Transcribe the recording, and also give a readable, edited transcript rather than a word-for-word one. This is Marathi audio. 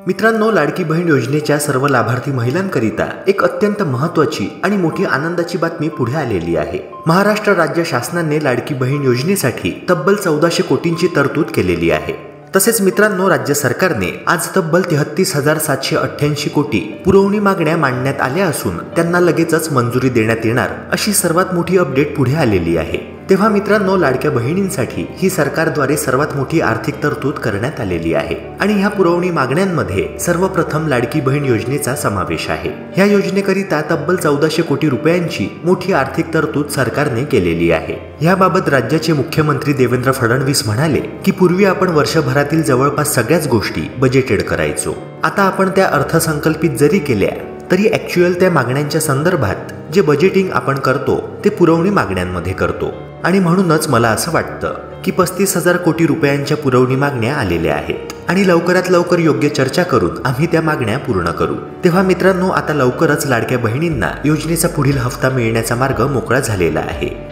मित्रांनो, लाडकी बहीण योजनेच्या सर्व लाभार्थी महिलांकरिता एक अत्यंत महत्त्वाची आणि मोठी आनंदाची बातमी पुढे आलेली आहे। महाराष्ट्र राज्य शासनाने लाडकी बहीण योजनेसाठी तब्बल 1400 कोटींची तरतूद केलेली आहे। तसेच मित्रांनो, राज्य सरकारने आज तब्बल 33,788 कोटी पुरवणी मागण्या मांडण्यात आल्या असून त्यांना लगेचच मंजुरी देण्यात येणार अशी सर्वात मोठी अपडेट पुढे आलेली आहे। तेव्हा मित्रांनो, लाडक्या बहिणींसाठी ही सरकारद्वारे सर्वात मोठी आर्थिक तरतूद करण्यात आलेली आहे आणि ह्या पुरवणी मागण्यांमध्ये सर्वप्रथम लाडकी बहीण योजनेचा समावेश आहे। ह्या योजनेकरिता तब्बल 1400 कोटी रुपयांची मोठी आर्थिक तरतूद सरकारने केलेली आहे। याबाबत राज्याचे मुख्यमंत्री देवेंद्र फडणवीस म्हणाले की पूर्वी आपण वर्षभरातील जवळपास सगळ्याच गोष्टी बजेटेड करायचो, आता आपण त्या अर्थसंकल्पित जरी केल्या तरी ॲक्च्युअल त्या मागण्यांच्या संदर्भात जे बजेटिंग आपण करतो ते पुरवणी मागण्यांमध्ये करतो आणि म्हणूनच मला असं वाटतं की 35,000 कोटी रुपयांच्या पुरवणी मागण्या आलेल्या आहेत आणि लवकरात लवकर योग्य चर्चा करून आम्ही त्या मागण्या पूर्ण करू। तेव्हा मित्रांनो, आता लवकरच लाडक्या बहिणींना योजनेचा पुढील हप्ता मिळण्याचा मार्ग मोकळा झालेला आहे।